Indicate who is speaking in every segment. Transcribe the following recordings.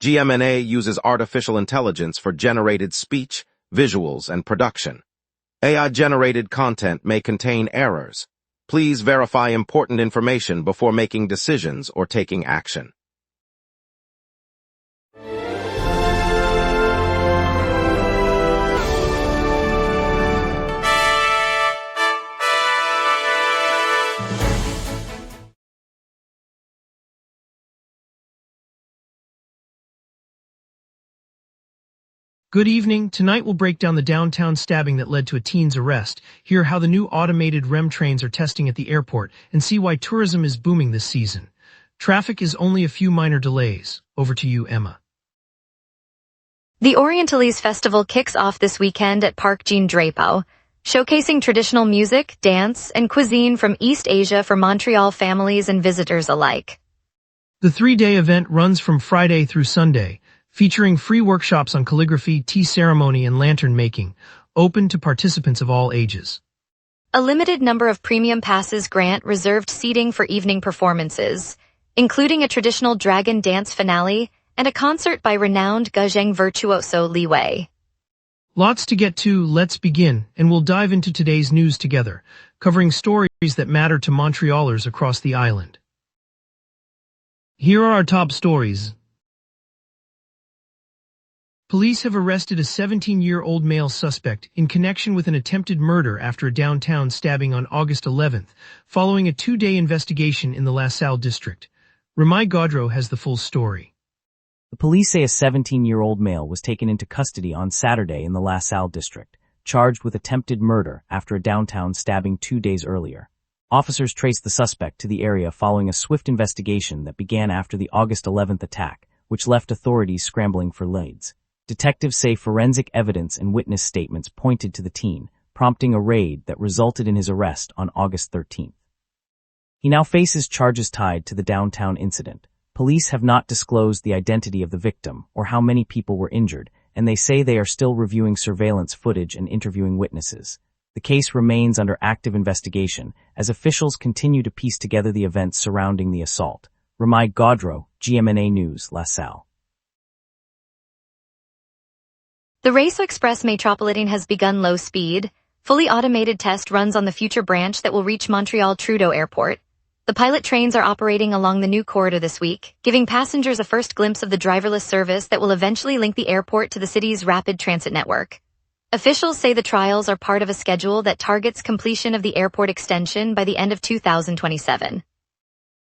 Speaker 1: GMNA uses artificial intelligence for generated speech, visuals, and production. AI-generated content may contain errors. Please verify important information before making decisions or taking action.
Speaker 2: Good evening. Tonight we'll break down the downtown stabbing that led to a teen's arrest, hear how the new automated REM trains are testing at the airport, and see why tourism is booming this season. Traffic is only a few minor delays. Over to you, Emma.
Speaker 3: The Orientalese Festival kicks off this weekend at Park Jean Drapeau, showcasing traditional music, dance, and cuisine from East Asia for Montreal families and visitors alike.
Speaker 2: The three-day event runs from Friday through Sunday, featuring free workshops on calligraphy, tea ceremony, and lantern making, open to participants of all ages.
Speaker 3: A limited number of premium passes grant reserved seating for evening performances, including a traditional dragon dance finale and a concert by renowned guzheng virtuoso Li Wei.
Speaker 2: Lots to get to, let's begin, and we'll dive into today's news together, covering stories that matter to Montrealers across the island. Here are our top stories. Police have arrested a 17-year-old male suspect in connection with an attempted murder after a downtown stabbing on August 11th, following a two-day investigation in the La Salle district. Ramai Gaudreau has the full story.
Speaker 4: The police say a 17-year-old male was taken into custody on Saturday in the La Salle district, charged with attempted murder after a downtown stabbing 2 days earlier. Officers traced the suspect to the area following a swift investigation that began after the August 11th attack, which left authorities scrambling for leads. Detectives say forensic evidence and witness statements pointed to the teen, prompting a raid that resulted in his arrest on August 13th. He now faces charges tied to the downtown incident. Police have not disclosed the identity of the victim or how many people were injured, and they say they are still reviewing surveillance footage and interviewing witnesses. The case remains under active investigation as officials continue to piece together the events surrounding the assault. Ramai Gaudreau, GMNA News, La Salle.
Speaker 3: The Réseau Express Metropolitain has begun low-speed, fully automated test runs on the future branch that will reach Montreal Trudeau Airport. The pilot trains are operating along the new corridor this week, giving passengers a first glimpse of the driverless service that will eventually link the airport to the city's rapid transit network. Officials say the trials are part of a schedule that targets completion of the airport extension by the end of 2027.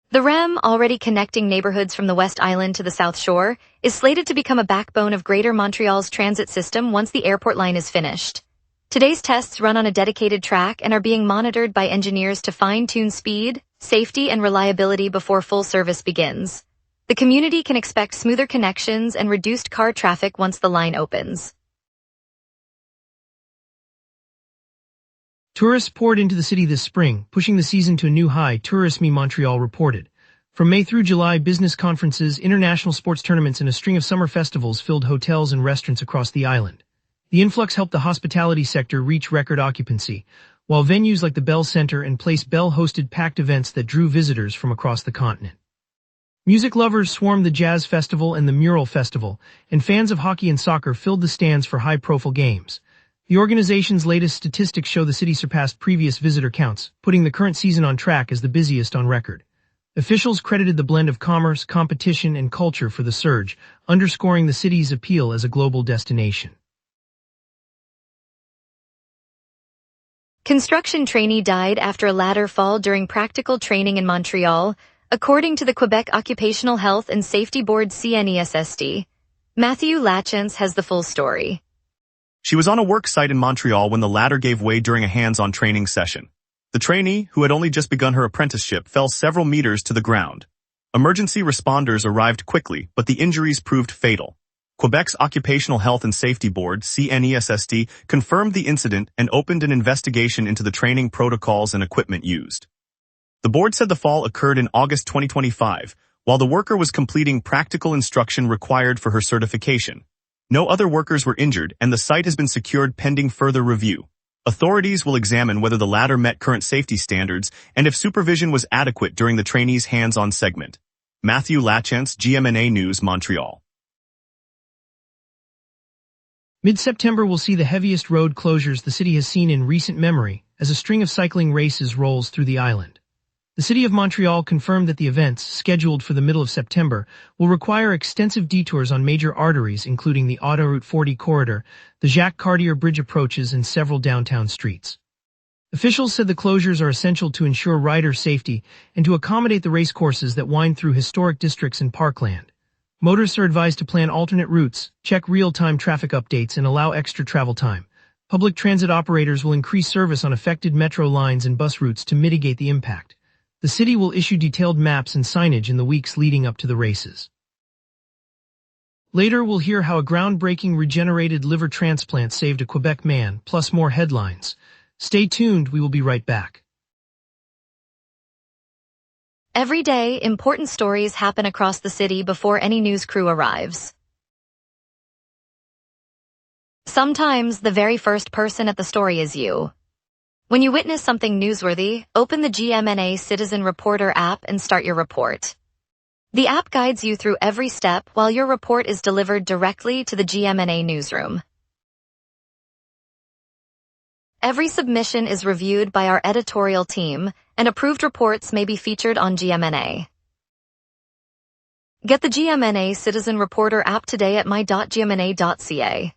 Speaker 3: The REM, already connecting neighborhoods from the West Island to the South Shore, is slated to become a backbone of Greater Montreal's transit system once the airport line is finished. Today's tests run on a dedicated track and are being monitored by engineers to fine-tune speed, safety, and reliability before full service begins. The community can expect smoother connections and reduced car traffic once the line opens.
Speaker 2: Tourists poured into the city this spring, pushing the season to a new high, Tourisme Montreal reported. From May through July, business conferences, international sports tournaments, and a string of summer festivals filled hotels and restaurants across the island. The influx helped the hospitality sector reach record occupancy, while venues like the Bell Center and Place Bell hosted packed events that drew visitors from across the continent. Music lovers swarmed the Jazz Festival and the Mural Festival, and fans of hockey and soccer filled the stands for high-profile games. The organization's latest statistics show the city surpassed previous visitor counts, putting the current season on track as the busiest on record. Officials credited the blend of commerce, competition, and culture for the surge, underscoring the city's appeal as a global destination.
Speaker 3: Construction trainee died after a ladder fall during practical training in Montreal, according to the Quebec Occupational Health and Safety Board CNESSD. Matthew Lachance has the full story.
Speaker 5: She was on a work site in Montreal when the ladder gave way during a hands-on training session. The trainee, who had only just begun her apprenticeship, fell several meters to the ground. Emergency responders arrived quickly, but the injuries proved fatal. Quebec's Occupational Health and Safety Board, CNESSD, confirmed the incident and opened an investigation into the training protocols and equipment used. The board said the fall occurred in August 2025, while the worker was completing practical instruction required for her certification. No other workers were injured, and the site has been secured pending further review. Authorities will examine whether the ladder met current safety standards and if supervision was adequate during the trainee's hands-on segment. Matthew Lachance, GMNA News, Montreal.
Speaker 2: Mid-September will see the heaviest road closures the city has seen in recent memory as a string of cycling races rolls through the island. The city of Montreal confirmed that the events, scheduled for the middle of September, will require extensive detours on major arteries including the Autoroute 40 corridor, the Jacques Cartier Bridge approaches, and several downtown streets. Officials said the closures are essential to ensure rider safety and to accommodate the race courses that wind through historic districts and parkland. Motorists are advised to plan alternate routes, check real-time traffic updates, and allow extra travel time. Public transit operators will increase service on affected metro lines and bus routes to mitigate the impact. The city will issue detailed maps and signage in the weeks leading up to the races. Later, we'll hear how a groundbreaking regenerated liver transplant saved a Quebec man, plus more headlines. Stay tuned, we will be right back.
Speaker 3: Every day, important stories happen across the city before any news crew arrives. Sometimes the very first person at the story is you. When you witness something newsworthy, open the GMNA Citizen Reporter app and start your report. The app guides you through every step while your report is delivered directly to the GMNA newsroom. Every submission is reviewed by our editorial team, and approved reports may be featured on GMNA. Get the GMNA Citizen Reporter app today at my.gmna.ca.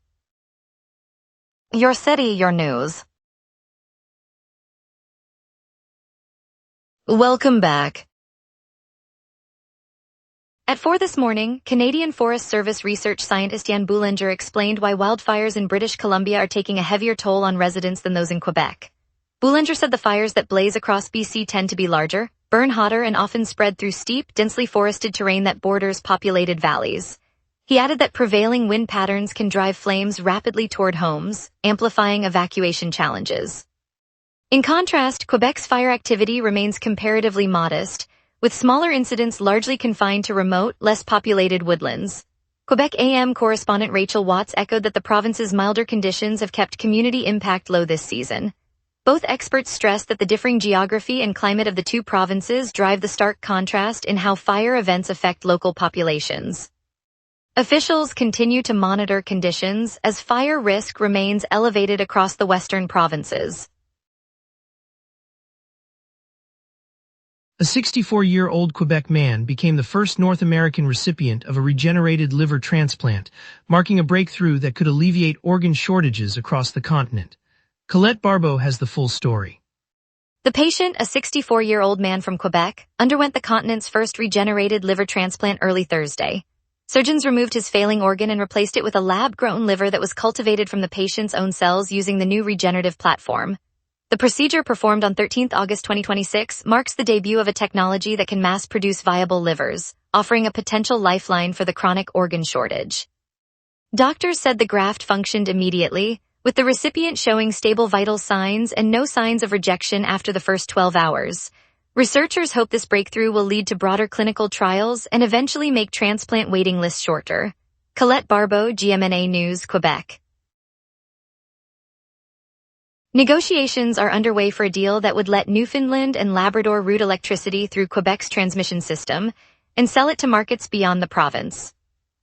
Speaker 3: Your city, your news. Welcome back. At 4 this morning, Canadian Forest Service research scientist Jan Boulanger explained why wildfires in British Columbia are taking a heavier toll on residents than those in Quebec. Boulanger said the fires that blaze across BC tend to be larger, burn hotter, and often spread through steep, densely forested terrain that borders populated valleys. He added that prevailing wind patterns can drive flames rapidly toward homes, amplifying evacuation challenges. In contrast, Quebec's fire activity remains comparatively modest, with smaller incidents largely confined to remote, less populated woodlands. Quebec AM correspondent Rachel Watts echoed that the province's milder conditions have kept community impact low this season. Both experts stressed that the differing geography and climate of the two provinces drive the stark contrast in how fire events affect local populations. Officials continue to monitor conditions as fire risk remains elevated across the western provinces.
Speaker 2: A 64-year-old Quebec man became the first North American recipient of a regenerated liver transplant, marking a breakthrough that could alleviate organ shortages across the continent. Colette Barbeau has the full story.
Speaker 3: The patient, a 64-year-old man from Quebec, underwent the continent's first regenerated liver transplant early Thursday. Surgeons removed his failing organ and replaced it with a lab-grown liver that was cultivated from the patient's own cells using the new regenerative platform. The procedure, performed on 13 August 2026, marks the debut of a technology that can mass-produce viable livers, offering a potential lifeline for the chronic organ shortage. Doctors said the graft functioned immediately, with the recipient showing stable vital signs and no signs of rejection after the first 12 hours. Researchers hope this breakthrough will lead to broader clinical trials and eventually make transplant waiting lists shorter. Colette Barbeau, GMNA News, Quebec. Negotiations are underway for a deal that would let Newfoundland and Labrador route electricity through Quebec's transmission system and sell it to markets beyond the province.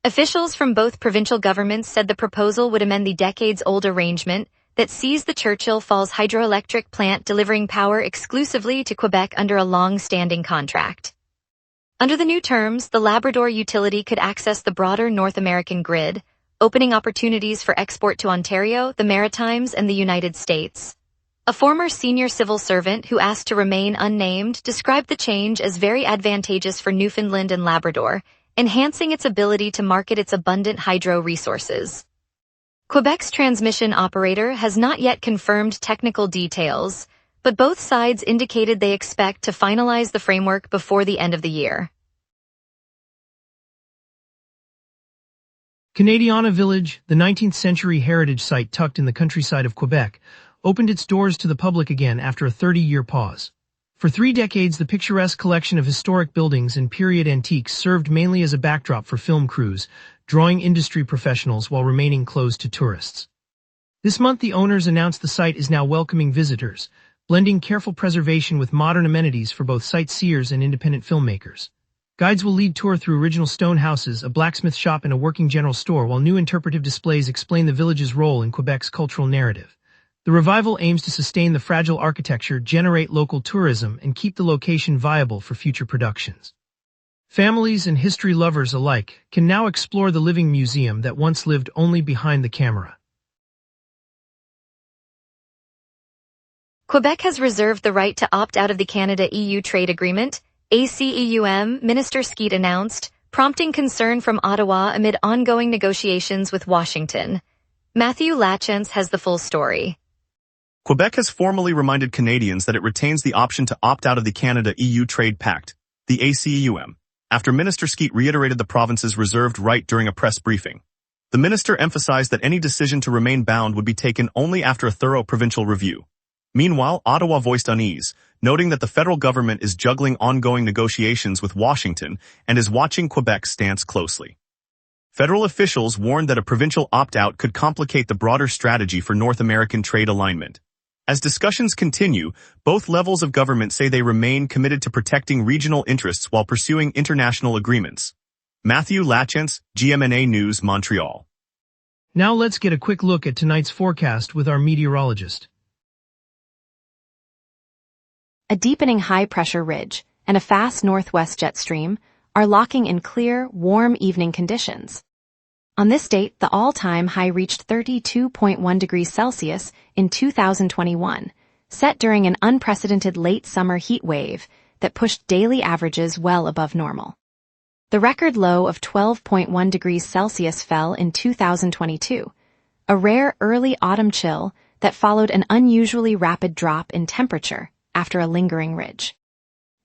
Speaker 3: Officials from both provincial governments said the proposal would amend the decades-old arrangement that sees the Churchill Falls hydroelectric plant delivering power exclusively to Quebec under a long-standing contract. Under the new terms, the Labrador utility could access the broader North American grid, opening opportunities for export to Ontario, the Maritimes, and the United States. A former senior civil servant who asked to remain unnamed described the change as very advantageous for Newfoundland and Labrador, enhancing its ability to market its abundant hydro resources. Quebec's transmission operator has not yet confirmed technical details, but both sides indicated they expect to finalize the framework before the end of the year.
Speaker 2: Canadiana Village, the 19th-century heritage site tucked in the countryside of Quebec, opened its doors to the public again after a 30-year pause. For 3 decades, the picturesque collection of historic buildings and period antiques served mainly as a backdrop for film crews, drawing industry professionals while remaining closed to tourists. This month, the owners announced the site is now welcoming visitors, blending careful preservation with modern amenities for both sightseers and independent filmmakers. Guides will lead tour through original stone houses, a blacksmith shop, and a working general store, while new interpretive displays explain the village's role in Quebec's cultural narrative. The revival aims to sustain the fragile architecture, generate local tourism, and keep the location viable for future productions. Families and history lovers alike can now explore the living museum that once lived only behind the camera.
Speaker 3: Quebec has reserved the right to opt out of the Canada-EU trade agreement, ACEUM, Minister Skeet announced, prompting concern from Ottawa amid ongoing negotiations with Washington. Matthew Lachance has the full story.
Speaker 5: Quebec has formally reminded Canadians that it retains the option to opt out of the Canada-EU Trade Pact, the ACEUM, after Minister Skeet reiterated the province's reserved right during a press briefing. The minister emphasized that any decision to remain bound would be taken only after a thorough provincial review. Meanwhile, Ottawa voiced unease, noting that the federal government is juggling ongoing negotiations with Washington and is watching Quebec's stance closely. Federal officials warned that a provincial opt-out could complicate the broader strategy for North American trade alignment. As discussions continue, both levels of government say they remain committed to protecting regional interests while pursuing international agreements. Matthew Lachance, GMNA News, Montreal.
Speaker 2: Now let's get a quick look at tonight's forecast with our meteorologist.
Speaker 6: A deepening high-pressure ridge and a fast northwest jet stream are locking in clear, warm evening conditions. On this date, the all-time high reached 32.1 degrees Celsius in 2021, set during an unprecedented late summer heat wave that pushed daily averages well above normal. The record low of 12.1 degrees Celsius fell in 2022, a rare early autumn chill that followed an unusually rapid drop in temperature after a lingering ridge.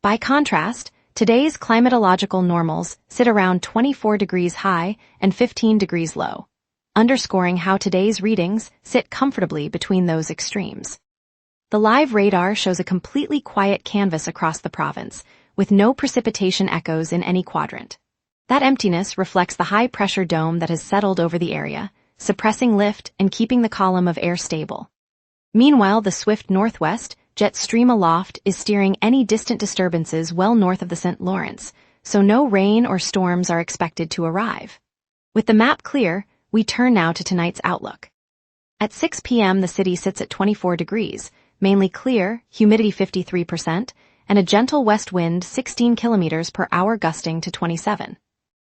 Speaker 6: By contrast, today's climatological normals sit around 24 degrees high and 15 degrees low, underscoring how today's readings sit comfortably between those extremes. The live radar shows a completely quiet canvas across the province, with no precipitation echoes in any quadrant. That emptiness reflects the high-pressure dome that has settled over the area, suppressing lift and keeping the column of air stable. Meanwhile, the swift northwest jet stream aloft is steering any distant disturbances well north of the St. Lawrence, so no rain or storms are expected to arrive. With the map clear, we turn now to tonight's outlook. At 6 p.m., the city sits at 24 degrees, mainly clear, humidity 53%, and a gentle west wind 16 kilometers per hour gusting to 27.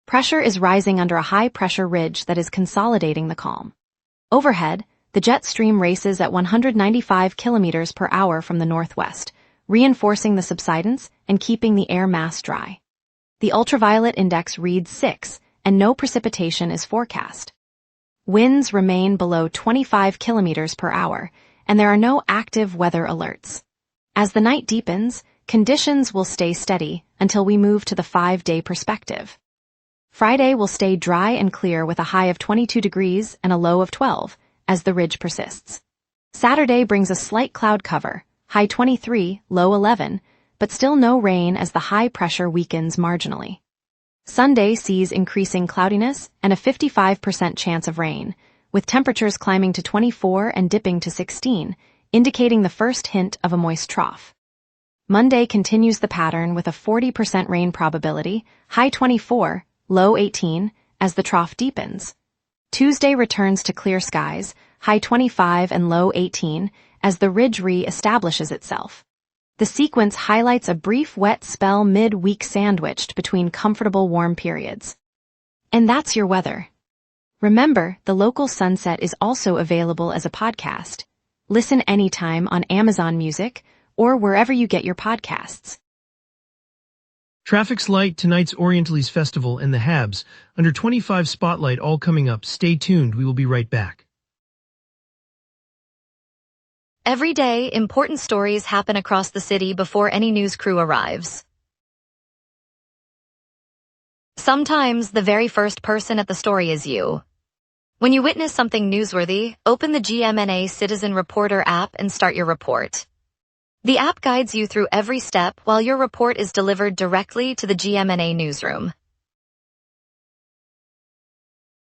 Speaker 6: Pressure is rising under a high-pressure ridge that is consolidating the calm. Overhead, the jet stream races at 195 kilometers per hour from the northwest, reinforcing the subsidence and keeping the air mass dry. The ultraviolet index reads 6, and no precipitation is forecast. Winds remain below 25 kilometers per hour, and there are no active weather alerts. As the night deepens, conditions will stay steady until we move to the 5-day perspective. Friday will stay dry and clear with a high of 22 degrees and a low of 12, as the ridge persists. Saturday brings a slight cloud cover, high 23, low 11, but still no rain as the high pressure weakens marginally. Sunday sees increasing cloudiness and a 55% chance of rain, with temperatures climbing to 24 and dipping to 16, indicating the first hint of a moist trough. Monday continues the pattern with a 40% rain probability, high 24, low 18, as the trough deepens. Tuesday returns to clear skies, high 25 and low 18, as the ridge re-establishes itself. The sequence highlights a brief wet spell mid-week sandwiched between comfortable warm periods. And that's your weather. Remember, the local sunset is also available as a podcast. Listen anytime on Amazon Music or wherever you get your podcasts.
Speaker 2: Traffic's light, tonight's Orientalese Festival, and the Habs, under 25 Spotlight, all coming up. Stay tuned, we will be right back.
Speaker 3: Every day, important stories happen across the city before any news crew arrives. Sometimes, the very first person at the story is you. When you witness something newsworthy, open the GMNA Citizen Reporter app and start your report. The app guides you through every step while your report is delivered directly to the GMNA newsroom.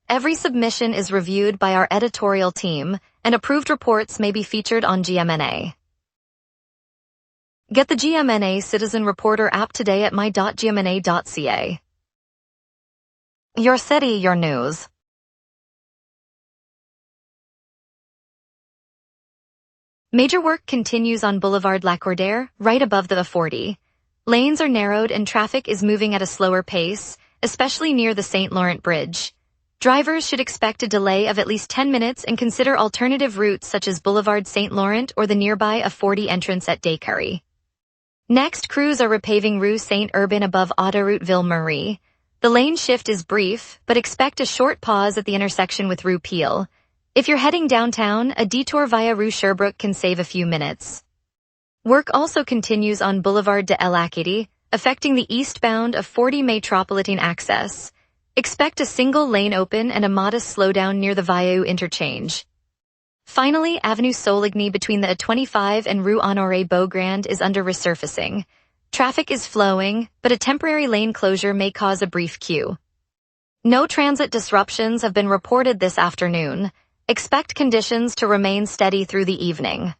Speaker 3: Every submission is reviewed by our editorial team, and approved reports may be featured on GMNA. Get the GMNA Citizen Reporter app today at my.gmna.ca. Your city, your news. Major work continues on Boulevard Lacordaire, right above the A40. Lanes are narrowed and traffic is moving at a slower pace, especially near the St. Laurent Bridge. Drivers should expect a delay of at least 10 minutes and consider alternative routes such as Boulevard St. Laurent or the nearby A40 entrance at Descaries. Next, crews are repaving Rue Saint-Urbain above Autoroute Ville-Marie. The lane shift is brief, but expect a short pause at the intersection with Rue Peel. If you're heading downtown, a detour via Rue Sherbrooke can save a few minutes. Work also continues on Boulevard de l'Acadie, affecting the eastbound A40 Metropolitan access. Expect a single lane open and a modest slowdown near the Viaud interchange. Finally, Avenue Soligny between the A25 and Rue Honoré Beaugrand is under resurfacing. Traffic is flowing, but a temporary lane closure may cause a brief queue. No transit disruptions have been reported this afternoon. Expect conditions to remain steady through the evening.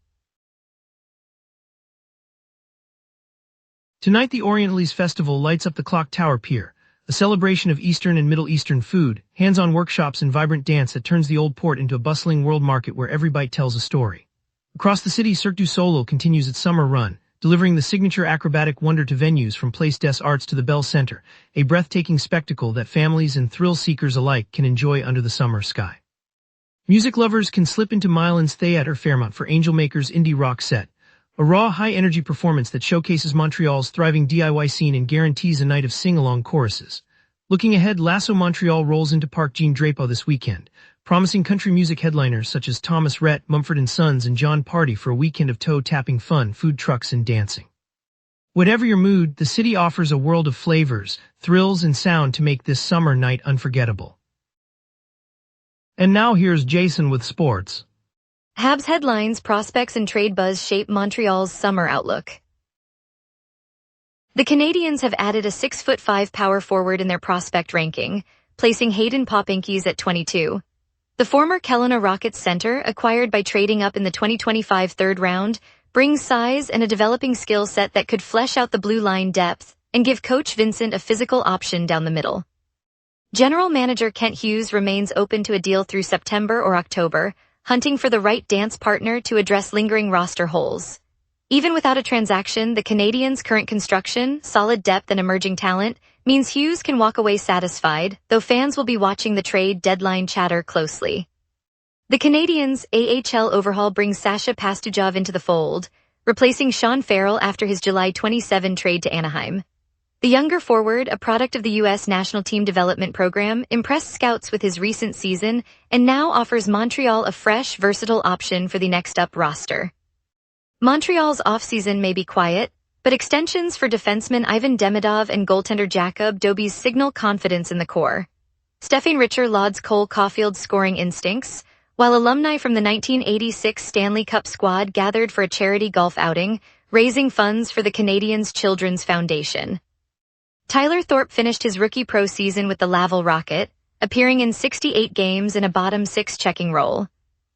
Speaker 2: Tonight the Orientalese Festival lights up the Clock Tower Pier, a celebration of Eastern and Middle Eastern food, hands-on workshops and vibrant dance that turns the old port into a bustling world market where every bite tells a story. Across the city, Cirque du Soleil continues its summer run, delivering the signature acrobatic wonder to venues from Place des Arts to the Bell Center, a breathtaking spectacle that families and thrill-seekers alike can enjoy under the summer sky. Music lovers can slip into Milan's Theatre Fairmont for Angel Maker's indie rock set, a raw, high-energy performance that showcases Montreal's thriving DIY scene and guarantees a night of sing-along choruses. Looking ahead, Lasso Montreal rolls into Parc Jean-Drapeau this weekend, promising country music headliners such as Thomas Rhett, Mumford & Sons, and John Party for a weekend of toe-tapping fun, food trucks, and dancing. Whatever your mood, the city offers a world of flavors, thrills, and sound to make this summer night unforgettable. And now here's Jason with sports.
Speaker 3: Habs headlines, prospects, and trade buzz shape Montreal's summer outlook. The Canadiens have added a 6'5" power forward in their prospect ranking, placing Hayden Popinkies at 22. The former Kelowna Rockets center, acquired by trading up in the 2025 third round, brings size and a developing skill set that could flesh out the blue line depth and give coach Vincent a physical option down the middle. General manager Kent Hughes remains open to a deal through September or October, hunting for the right dance partner to address lingering roster holes. Even without a transaction, the Canadiens' current construction, solid depth, and emerging talent means Hughes can walk away satisfied, though fans will be watching the trade deadline chatter closely. The Canadiens' AHL overhaul brings Sasha Pastujov into the fold, replacing Sean Farrell after his July 27 trade to Anaheim. The younger forward, a product of the U.S. National Team Development Program, impressed scouts with his recent season and now offers Montreal a fresh, versatile option for the next-up roster. Montreal's offseason may be quiet, but extensions for defenseman Ivan Demidov and goaltender Jacob Dobie's signal confidence in the core. Stephen Richer lauds Cole Caulfield's scoring instincts, while alumni from the 1986 Stanley Cup squad gathered for a charity golf outing, raising funds for the Canadiens' Children's Foundation. Tyler Thorpe finished his rookie pro season with the Laval Rocket, appearing in 68 games in a bottom six checking role.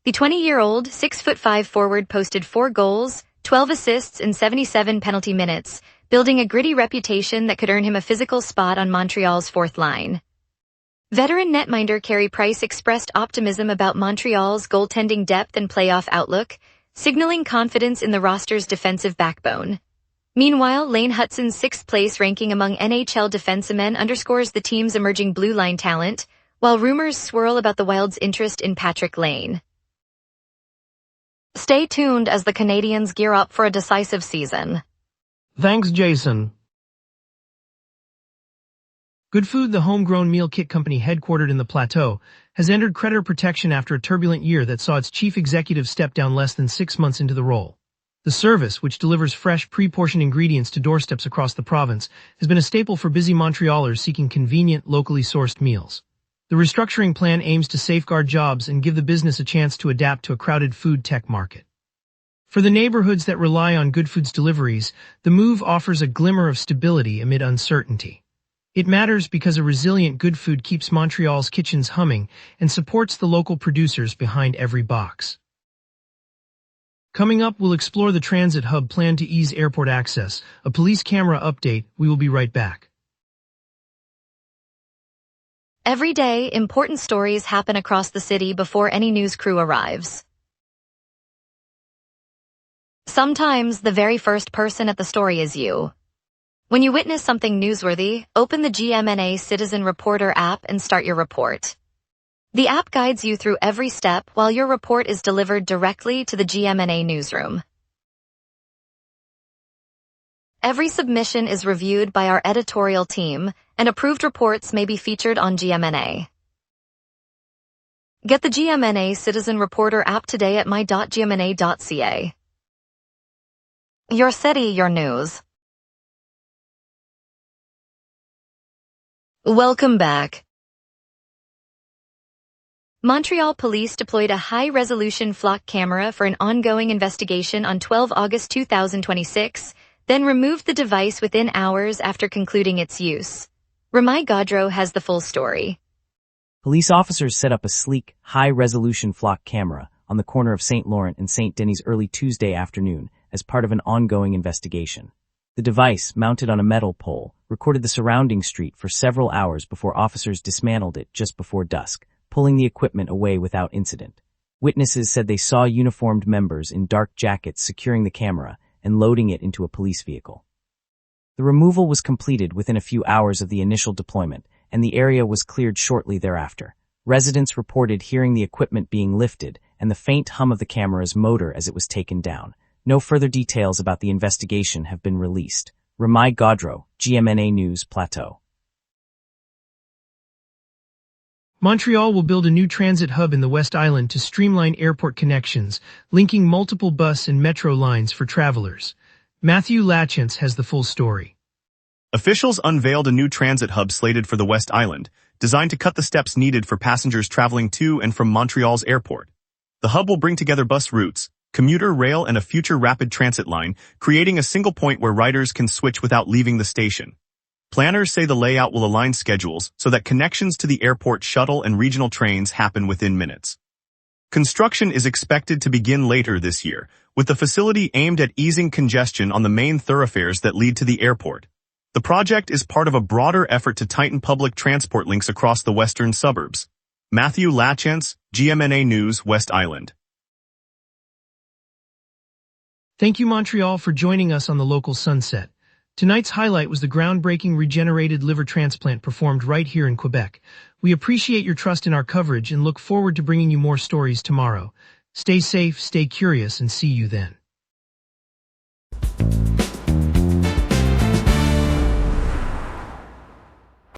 Speaker 3: The 20-year-old, 6'5" forward posted 4 goals, 12 assists, and 77 penalty minutes, building a gritty reputation that could earn him a physical spot on Montreal's fourth line. Veteran netminder Carey Price expressed optimism about Montreal's goaltending depth and playoff outlook, signaling confidence in the roster's defensive backbone. Meanwhile, Lane Hutson's 6th place ranking among NHL defensemen underscores the team's emerging blue line talent, while rumors swirl about the Wild's interest in Patrick Lane. Stay tuned as the Canadiens gear up for a decisive season.
Speaker 2: Thanks, Jason. Good Food, the homegrown meal kit company headquartered in the Plateau, has entered creditor protection after a turbulent year that saw its chief executive step down less than 6 months into the role. The service, which delivers fresh, pre-portioned ingredients to doorsteps across the province, has been a staple for busy Montrealers seeking convenient, locally sourced meals. The restructuring plan aims to safeguard jobs and give the business a chance to adapt to a crowded food tech market. For the neighborhoods that rely on Good Food's deliveries, the move offers a glimmer of stability amid uncertainty. It matters because a resilient Good Food keeps Montreal's kitchens humming and supports the local producers behind every box. Coming up, we'll explore the transit hub planned to ease airport access, a police camera update. We will be right back.
Speaker 3: Every day, important stories happen across the city before any news crew arrives. Sometimes the very first person at the story is you. When you witness something newsworthy, open the GMNA Citizen Reporter app and start your report. The app guides you through every step while your report is delivered directly to the GMNA newsroom. Every submission is reviewed by our editorial team, and approved reports may be featured on GMNA. Get the GMNA Citizen Reporter app today at my.gmna.ca. Your city, your news. Welcome back. Montreal police deployed a high-resolution flock camera for an ongoing investigation on 12 August 2026, then removed the device within hours after concluding its use. Ramai Gaudreau has the full story.
Speaker 4: Police officers set up a sleek, high-resolution flock camera on the corner of St. Laurent and St. Denis early Tuesday afternoon as part of an ongoing investigation. The device, mounted on a metal pole, recorded the surrounding street for several hours before officers dismantled it just before dusk, pulling the equipment away without incident. Witnesses said they saw uniformed members in dark jackets securing the camera and loading it into a police vehicle. The removal was completed within a few hours of the initial deployment, and the area was cleared shortly thereafter. Residents reported hearing the equipment being lifted and the faint hum of the camera's motor as it was taken down. No further details about the investigation have been released. Ramai Gaudreau, GMNA News, Plateau.
Speaker 2: Montreal will build a new transit hub in the West Island to streamline airport connections, linking multiple bus and metro lines for travelers. Matthew Lachance has the full story.
Speaker 5: Officials unveiled a new transit hub slated for the West Island, designed to cut the steps needed for passengers traveling to and from Montreal's airport. The hub will bring together bus routes, commuter rail, and a future rapid transit line, creating a single point where riders can switch without leaving the station. Planners say the layout will align schedules so that connections to the airport shuttle and regional trains happen within minutes. Construction is expected to begin later this year, with the facility aimed at easing congestion on the main thoroughfares that lead to the airport. The project is part of a broader effort to tighten public transport links across the western suburbs. Matthew Lachance, GMNA News, West Island.
Speaker 2: Thank you, Montreal, for joining us on the local sunset. Tonight's highlight was the groundbreaking regenerated liver transplant performed right here in Quebec. We appreciate your trust in our coverage and look forward to bringing you more stories tomorrow. Stay safe, stay curious, and see you then.